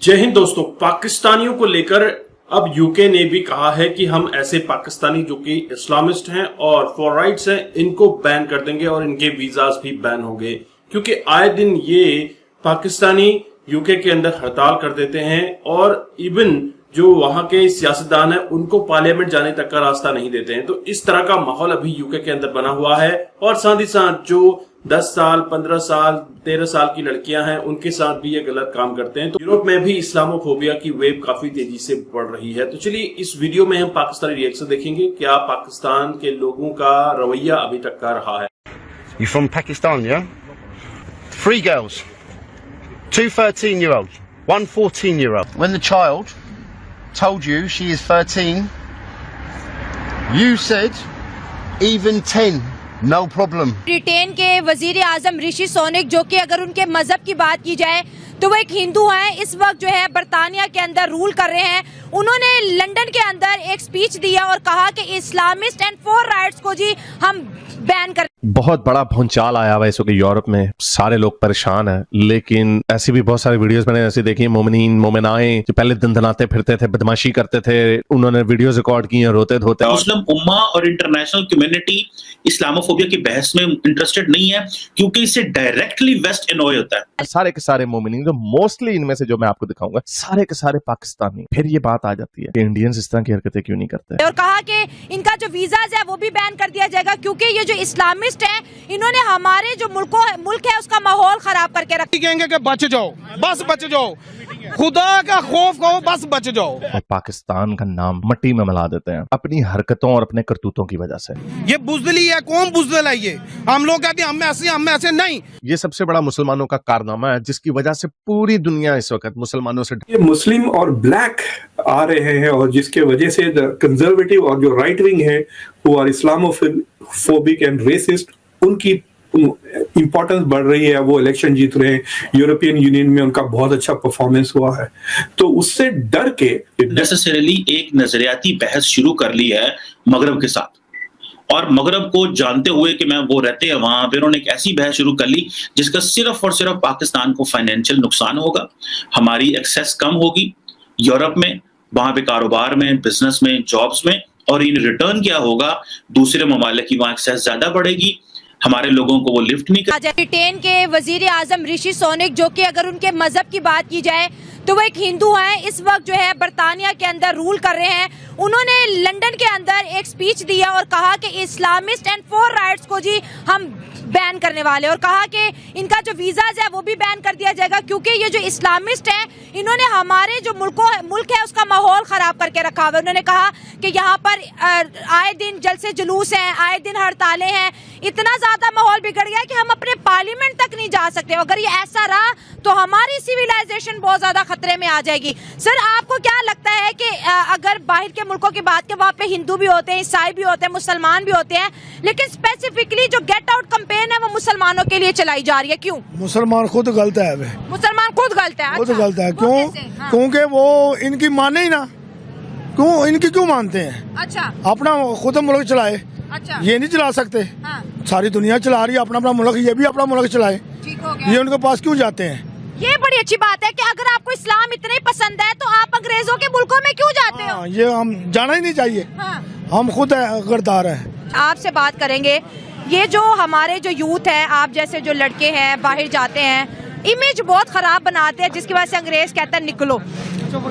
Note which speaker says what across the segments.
Speaker 1: जय हिंद दोस्तों। पाकिस्तानियों को लेकर अब यूके ने भी कहा है कि हम ऐसे पाकिस्तानी जो कि इस्लामिस्ट हैं और फॉर राइट्स हैं इनको बैन कर देंगे और इनके वीजाज भी बैन होंगे, क्योंकि आए दिन ये पाकिस्तानी यूके के अंदर हड़ताल कर देते हैं और इवन जो वहां के सियासतदान है उनको पार्लियामेंट जाने तक का रास्ता नहीं देते हैं। तो इस तरह का माहौल अभी यूके के अंदर बना हुआ है और साथ ही साथ जो 10 साल 15 साल 13 साल की लड़कियां हैं उनके साथ भी ये गलत काम करते हैं। तो यूरोप में भी इस्लामोफोबिया की वेव काफी तेजी से बढ़ रही है। तो चलिए इस वीडियो में हम पाकिस्तानी रिएक्शन देखेंगे, क्या पाकिस्तान के लोगों का रवैया अभी तक का रहा है।
Speaker 2: You from Pakistan, yeah? 3 girls, 2 13-year-olds, 1 14-year-old. When the child told you she is 13, you said even 10. No problem.
Speaker 3: Britain के वजीर आजम ऋषि सोनक, जो कि अगर उनके मजहब की बात की जाए तो वो एक हिंदू हैं, इस वक्त जो है बरतानिया के अंदर रूल कर रहे हैं। उन्होंने लंदन के अंदर एक स्पीच दिया और कहा कि इस्लामिस्ट एंड फॉर राइट्स को जी हम बैन कर।
Speaker 4: बहुत बड़ा भूचाल आया हुआ है इस वक्त यूरोप में, सारे लोग परेशान हैं। लेकिन ऐसी भी बहुत सारी वीडियोस मैंने ऐसी देखी, मोमिनीन मोमिनाएं जो पहले दंदनाते फिरते थे, बदमाशी करते थे, उन्होंने वीडियोस रिकॉर्ड की हैं रोते धोते।
Speaker 5: मुस्लिम उम्मा और इंटरनेशनल कम्युनिटी इस्लामोफोबिया की बहस में इंटरेस्टेड नहीं है, क्योंकि इससे डायरेक्टली वेस्ट एनॉय होता है।
Speaker 4: सारे के सारे मोमिनीन, जो मोस्टली इनमें से जो मैं आपको दिखाऊंगा, सारे के सारे पाकिस्तानी। फिर ये बात आ जाती है कि इंडियंस इस तरह की हरकतें क्यों नहीं करते,
Speaker 3: और कहा कि इनका जो वीजाज है वो भी बैन कर दिया जाएगा, क्योंकि ये जो इस्लामिस्ट है इन्होंने हमारे जो मुल्क है उसका माहौल खराब करके रखा।
Speaker 6: कहेंगे कि बच जाओ, बस बच जाओ, खुदा का खौफ करो, बस बच जाओ।
Speaker 4: और पाकिस्तान का नाम मट्टी में मिला देते हैं अपनी हरकतों और अपने करतूतों की वजह से।
Speaker 6: ये बुज़दिली है, कौन बुज़दिल है? ये हम लोग कहते हैं हम ऐसे नहीं।
Speaker 4: ये सबसे बड़ा मुसलमानों का कारनामा है, जिसकी वजह से पूरी दुनिया इस वक्त मुसलमानों से
Speaker 7: ये मुस्लिम और ब्लैक आ रहे हैं और जिसके वजह से कंजर्वेटिव और जो राइट विंग है वो आर इस्लामोफोबिक एंड रेसिस्ट, उनकी इंपॉर्टेंस बढ़ रही है। वो इलेक्शन जीत रहे हैं, यूरोपियन यूनियन में उनका बहुत अच्छा परफॉर्मेंस हुआ है, तो उससे डर के
Speaker 5: नेसेसरीली एक नजरियाती बहस शुरू कर ली है मगरब के साथ, और मगरब को जानते हुए कि मैं वो रहते हैं वहां पे, उन्होंने एक ऐसी बहस शुरू कर ली जिसका सिर्फ और सिर्फ पाकिस्तान को फाइनेंशियल नुकसान होगा, हमारी एक्सेस कम होगी यूरोप में, वहां पे कारोबार में, बिजनेस में, जॉब्स में, और इन रिटर्न क्या होगा, दूसरे ममालिक की वहां एक्सेस ज्यादा बढ़ेगी, हमारे लोगों को वो लिफ्ट नहीं कर।
Speaker 3: ब्रिटेन के वजीर आजम ऋषि सोनक, जो कि अगर उनके मजहब की बात की जाए तो वो एक हिंदू हैं, इस वक्त जो है बरतानिया के अंदर रूल कर रहे हैं। उन्होंने लंदन के अंदर एक स्पीच दिया और कहा कि इस्लामिस्ट एंड फॉर राइट्स को जी हम बैन करने वाले, और कहा कि इनका जो वीजाज है वो भी बैन कर दिया जाएगा, क्योंकि ये जो इस्लामिस्ट हैं इन्होंने हमारे जो मुल्क है उसका माहौल खराब करके रखा हुआ है। उन्होंने कहा कि यहाँ पर आए दिन जलसे जुलूस हैं, आए दिन हड़तालें हैं, इतना ज्यादा माहौल बिगड़ गया कि हम अपने पार्लियामेंट तक नहीं जा सकते। अगर ये ऐसा रहा तो हमारी सिविलाइजेशन बहुत ज्यादा खतरे में आ जाएगी। सर, आपको क्या लगता है कि अगर बाहर के मुल्कों की बात के, वहाँ पे हिंदू भी होते हैं, ईसाई भी होते हैं, मुसलमान भी होते हैं, लेकिन स्पेसिफिकली जो गेट आउट कैंपेन है वो मुसलमानों के लिए चलाई जा रही है, क्यों?
Speaker 6: मुसलमान खुद गलत है, वे
Speaker 3: मुसलमान खुद गलत है।
Speaker 6: खुद
Speaker 3: अच्छा,
Speaker 6: गलत है।
Speaker 3: वो
Speaker 6: क्यों?
Speaker 3: कैसे? हाँ।
Speaker 6: क्योंकि वो इनकी माने ही ना, क्यों इनकी क्यों मानते हैं?
Speaker 3: अच्छा
Speaker 6: अपना खुद मुल्क चलाए,
Speaker 3: अच्छा,
Speaker 6: ये नहीं चला सकते।
Speaker 3: हाँ,
Speaker 6: सारी दुनिया चला रही है अपना अपना मुल्क, ये भी अपना मुल्क चलाए,
Speaker 3: ठीक हो गया।
Speaker 6: ये उनके पास क्यों जाते हैं?
Speaker 3: ये बड़ी अच्छी बात है कि अगर आपको इस्लाम इतना ही पसंद है तो आप अंग्रेजों के मुल्कों में क्यों जाते हो?
Speaker 6: हाँ, ये हम जाना ही नहीं चाहिए।
Speaker 3: हाँ।
Speaker 6: हम खुद गद्दार हैं।
Speaker 3: आपसे बात करेंगे, ये जो हमारे जो यूथ है, आप जैसे जो लड़के हैं बाहर जाते हैं, इमेज बहुत खराब बनाते हैं, जिसकी वजह से अंग्रेज कहता है निकलो।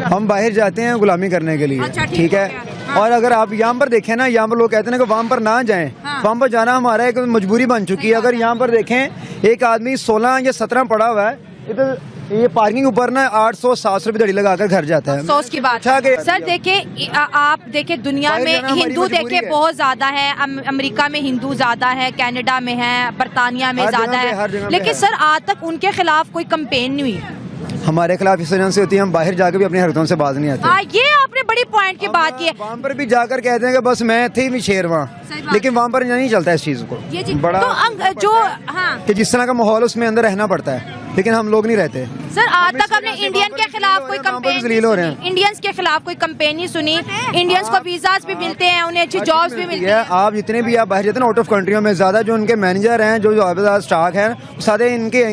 Speaker 8: हम बाहर जाते हैं गुलामी करने के लिए।
Speaker 3: अच्छा,
Speaker 8: ठीक है।
Speaker 3: हाँ।
Speaker 8: और अगर आप यहाँ पर देखें ना, यहाँ पर लोग कहते हैं कि वहाँ पर ना जाएं।
Speaker 3: हाँ।
Speaker 8: वहाँ पर जाना हमारा एक मजबूरी बन चुकी है। अगर यहाँ पर देखें, एक आदमी 16 या 17 पड़ा हुआ है, इधर ये पार्किंग ऊपर ना 800-700 रुपए दड़ी लगाकर घर जाता है।
Speaker 3: अफसोस की बात
Speaker 8: अच्छा
Speaker 3: है। सर देखिए, आप देखिए दुनिया में हिंदू देखिए बहुत ज्यादा है, अमेरिका में हिंदू ज्यादा है, कनाडा में है, बरतानिया में ज्यादा है, लेकिन सर आज तक उनके खिलाफ कोई कंपेन नहीं हुई।
Speaker 8: हमारे खिलाफ इस वजह से होती है, हम बाहर जाकर भी अपनी हरकतों से बाज नहीं आते।
Speaker 3: हाँ, ये आपने बड़ी पॉइंट की बात की है।
Speaker 8: वहाँ पर भी जाकर कहते हैं कि बस मैं थे भी शेर वहाँ, लेकिन वहाँ पर नहीं चलता इस चीज को।
Speaker 3: ये
Speaker 8: बड़ा
Speaker 3: तो जो हाँ,
Speaker 8: कि जिस तरह का माहौल उसमें अंदर रहना पड़ता है। लेकिन हम लोग नहीं रहते।
Speaker 3: सर आज तक हमने इंडियन के खिलाफ कोई कंपेन
Speaker 8: जलील हो रहे हैं।
Speaker 3: इंडियंस के खिलाफ कोई कंपेन नहीं सुनी। इंडियंस को वीजास भी मिलते हैं, उन्हें अच्छी जॉब्स भी मिलती हैं।
Speaker 8: आप जितने भी आप बाहर जाते हैं आउट ऑफ कंट्रियों में, ज्यादा जो उनके मैनेजर हैं, जो स्टाफ हैं, सारे इनके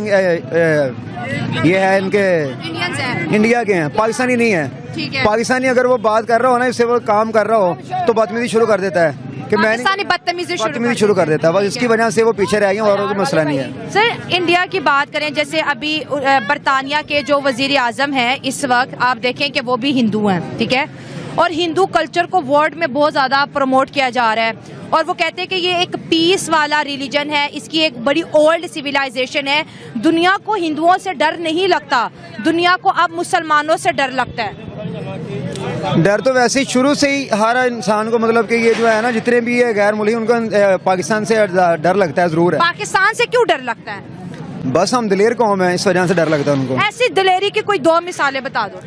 Speaker 8: ये है इनके
Speaker 3: इंडियंस हैं,
Speaker 8: इंडिया के हैं, पाकिस्तानी नहीं है।
Speaker 3: ठीक है।
Speaker 8: पाकिस्तानी अगर वो बात कर रहा हो ना, इससे वो काम कर रहा हो तो बदतमीजी शुरू कर देता है कि मैं
Speaker 3: पाकिस्तानी बदतमीजी
Speaker 8: शुरू कर देता है। बस इसकी वजह से वो पीछे रह गए और कोई मसला नहीं है।
Speaker 3: सर इंडिया की बात करें, जैसे अभी बरतानिया के जो वजीर आजम हैं इस वक्त, आप देखें कि वो भी हिंदू हैं, ठीक है, और हिंदू कल्चर को वर्ल्ड में बहुत ज़्यादा प्रमोट किया जा रहा है और वो कहते हैं कि ये एक पीस वाला रिलीजन है, इसकी एक बड़ी ओल्ड सिविलाइजेशन है। दुनिया को हिंदुओं से डर नहीं लगता, दुनिया को अब मुसलमानों से डर लगता है।
Speaker 8: डर तो वैसे ही शुरू से ही हर इंसान को, मतलब कि ये जो है ना, जितने भी ये गैर मुल्की, उनको पाकिस्तान से डर लगता है, जरूर है।
Speaker 3: पाकिस्तान से क्यों डर लगता है?
Speaker 8: बस हम दिलेर कौम है, इस वजह से डर लगता है उनको।
Speaker 3: ऐसी दिलेरी की कोई 2 मिसालें बता दो।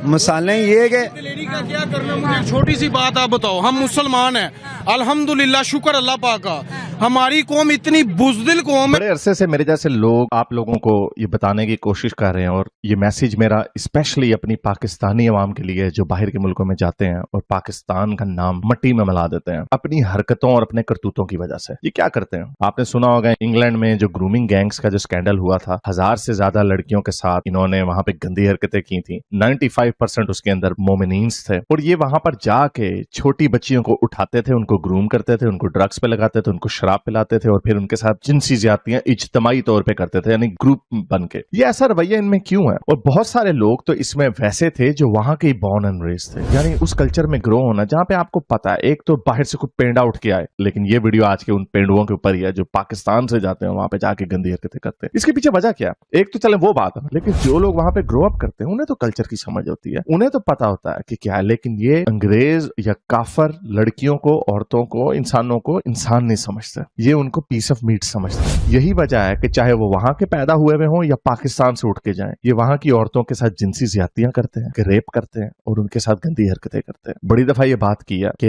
Speaker 8: मिसालें ये कि
Speaker 6: दिलेरी का क्या करना, मुझे छोटी सी बात आप बताओ। हम मुसलमान हैं, अल्हम्दुलिल्लाह, शुक्र अल्लाह पाक का, हमारी कौम इतनी बुज़दिल कौम है।
Speaker 4: बड़े अरसे से मेरे जैसे लोग आप लोगों को ये बताने की कोशिश कर रहे हैं और ये मैसेज मेरा स्पेशली अपनी पाकिस्तानी अवाम के लिए जो बाहर के मुल्कों में जाते हैं और पाकिस्तान का नाम मिट्टी में मिला देते हैं अपनी हरकतों और अपने करतूतों की वजह से। ये क्या करते हैं? आपने सुना होगा इंग्लैंड में जो ग्रूमिंग गैंग्स का जो स्कैंडल हुआ था, 1000 से ज्यादा लड़कियों के साथ इन्होंने वहां पे गंदी हरकतें की थी। 95% उसके अंदर मोमिनीन्स थे और ये वहां पर जाके छोटी बच्चियों को उठाते थे, उनको ग्रूम करते थे, उनको ड्रग्स पे लगाते थे, उनको शराब पिलाते थे और फिर उनके साथ जिनसी ज्यादतियां इज्तमाई तौर पे करते थे, यानी ग्रुप बन के। ये ऐसा रवैया इनमें क्यों है? और बहुत सारे लोग तो इसमें वैसे थे जो वहां के बॉर्न एंड रेस्ड थे, यानी उस कल्चर में ग्रो होना जहां पे आपको पता है एक तो बाहर से कोई पेंडा उठ के आए, लेकिन ये वीडियो आज के उन पेंडुओं के ऊपर ही है जो पाकिस्तान से जाते हैं वहां पे जाके गंदी हरकतें करते हैं। इसके पीछे वजह क्या है? एक तो चले वो बात है, लेकिन जो लोग वहां पे ग्रो अप करते हैं उन्हें तो कल्चर की समझ होती है, उन्हें तो पता होता है कि क्या है। लेकिन ये अंग्रेज या काफर लड़कियों को, औरतों को, इंसानों को इंसान नहीं समझते, ये उनको पीस ऑफ मीट समझते। यही वजह है कि चाहे वो वहां के पैदा हुए हुए हों या पाकिस्तान से उठ के जाएं, ये वहां की औरतों के साथ जिनसी ज्यादतियां करते हैं, रेप करते हैं और उनके साथ गंदी हरकतें करते हैं। बड़ी दफा ये बात की है कि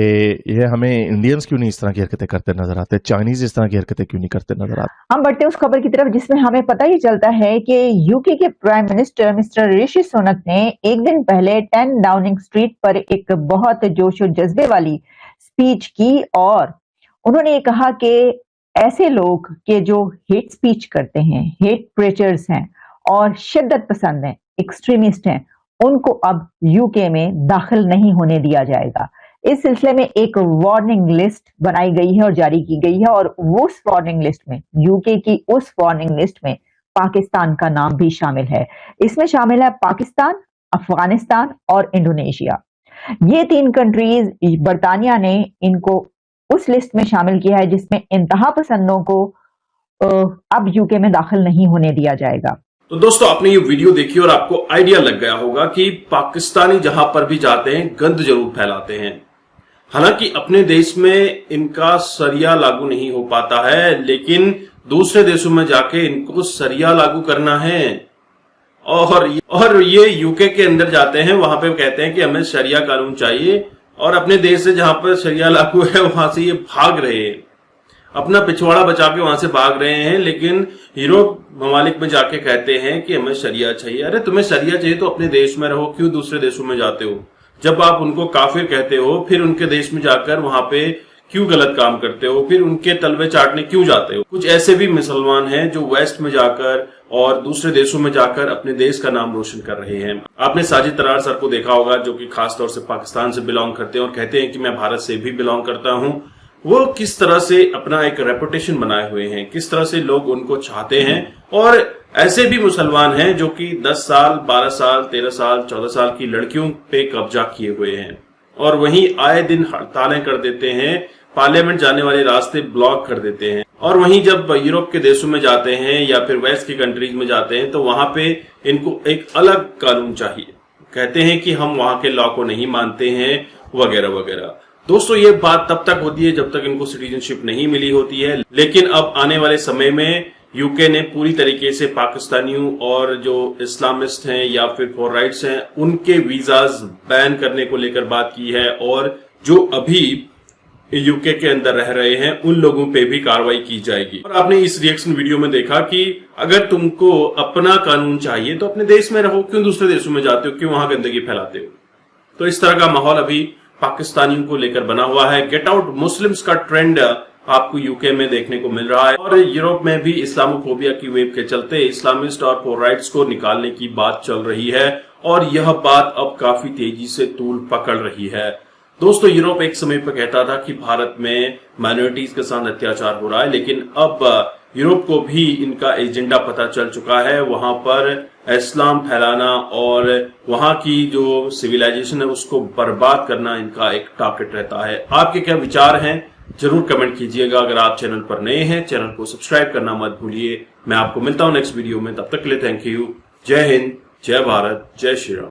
Speaker 4: ये हमें इंडियंस क्यों नहीं इस तरह की हरकतें करते नजर आते, चाइनीज इस तरह की हरकतें क्यों नहीं करते नजर आते।
Speaker 9: हम बढ़ते उस खबर की तरफ जिसमें हमें पता ही चलता है कि यूके के prime minister mister Rishi Sunak ने एक दिन पहले 10 डाउनिंग स्ट्रीट पर एक बहुत जोश और जज्बे वाली स्पीच की और उन्होंने ये कहा कि ऐसे लोग के जो हेट स्पीच करते हैं, हेट प्रेचर्स हैं और शिद्दत पसंद हैं, एक्सट्रीमिस्ट हैं, उनको अब यूके में दाखिल नहीं होने दिया जाएगा। इस सिलसिले में एक वार्निंग लिस्ट बनाई गई है और जारी की गई है और उस वार्निंग लिस्ट में, यूके की उस वार्निंग लिस्ट में पाकिस्तान का नाम भी शामिल है। इसमें शामिल है पाकिस्तान, अफगानिस्तान और इंडोनेशिया। ये 3 कंट्रीज बरतानिया ने इनको उस लिस्ट में शामिल किया है जिसमें इंतहा पसंदों को अब यूके में दाखिल नहीं होने दिया जाएगा।
Speaker 1: तो दोस्तों आपने ये वीडियो देखी और आपको आइडिया लग गया होगा कि पाकिस्तानी जहां पर भी जाते हैं गंद जरूर फैलाते हैं। हालांकि अपने देश में इनका सरिया लागू नहीं हो पाता है, लेकिन दूसरे देशों में जाके इनको सरिया लागू करना है और ये यूके के अंदर जाते हैं, वहां पे कहते हैं कि हमें शरिया कानून चाहिए और अपने देश से जहां पर शरिया लागू है वहां से ये भाग रहे हैं, अपना पिछवाड़ा बचा के वहां से भाग रहे हैं। लेकिन यूरोप ममालिक में जाके कहते हैं कि हमें शरिया चाहिए। अरे तुम्हें शरिया चाहिए तो अपने देश में रहो, क्यों दूसरे देशों में जाते हो? जब आप उनको काफिर कहते हो फिर उनके देश में जाकर वहां पे क्यों गलत काम करते हो, फिर उनके तलवे चाटने क्यों जाते हो? कुछ ऐसे भी मुसलमान हैं जो वेस्ट में जाकर और दूसरे देशों में जाकर अपने देश का नाम रोशन कर रहे हैं। आपने साजिद तरार सर को देखा होगा जो कि खास तौर से पाकिस्तान से बिलोंग करते हैं और कहते हैं कि मैं भारत से भी बिलोंग करता हूं। वो किस तरह से अपना एक रेपुटेशन बनाए हुए हैं, किस तरह से लोग उनको चाहते हैं। और ऐसे भी मुसलमान हैं जो कि 10 साल, 12 साल, 13 साल, 14 साल की लड़कियों पे कब्जा किए हुए हैं और वहीं आए दिन हड़तालें कर देते हैं, पार्लियामेंट जाने वाले रास्ते ब्लॉक कर देते हैं। और वहीं जब यूरोप के देशों में जाते हैं या फिर वेस्ट की कंट्रीज में जाते हैं तो वहां पे इनको एक अलग कानून चाहिए, कहते हैं कि हम वहां के लॉ को नहीं मानते हैं वगैरह वगैरह। दोस्तों ये बात तब तक होती है जब तक इनको सिटीजनशिप नहीं मिली होती है, लेकिन अब आने वाले समय में यूके ने पूरी तरीके से पाकिस्तानियों और जो इस्लामिस्ट हैं या फिर फॉर राइट्स हैं उनके वीजाज बैन करने को लेकर बात की है। और जो अभी यूके के अंदर रह रहे हैं उन लोगों पे भी कार्रवाई की जाएगी। और आपने इस रिएक्शन वीडियो में देखा कि अगर तुमको अपना कानून चाहिए तो अपने देश में रहो, क्यों दूसरे देशों में जाते हो, क्यों वहां गंदगी फैलाते हो। तो इस तरह का माहौल अभी पाकिस्तानियों को लेकर बना हुआ है। गेट आउट मुस्लिम्स का ट्रेंड आपको यूके में देखने को मिल रहा है और यूरोप में भी इस्लामोफोबिया की वेव के चलते इस्लामिस्ट और फॉर राइट्स को निकालने की बात चल रही है और यह बात अब काफी तेजी से तूल पकड़ रही है। दोस्तों, यूरोप एक समय पर कहता था कि भारत में माइनॉरिटीज के साथ अत्याचार हो रहा है, लेकिन अब यूरोप को भी इनका एजेंडा पता चल चुका है। वहां पर इस्लाम फैलाना और वहां की जो सिविलाइजेशन है उसको बर्बाद करना इनका एक टारगेट रहता है। आपके क्या विचार हैं जरूर कमेंट कीजिएगा। अगर आप चैनल पर नए हैं, चैनल को सब्सक्राइब करना मत भूलिए। मैं आपको मिलता हूं नेक्स्ट वीडियो में, तब तक के लिए थैंक यू। जय हिंद, जय भारत, जय श्री राम।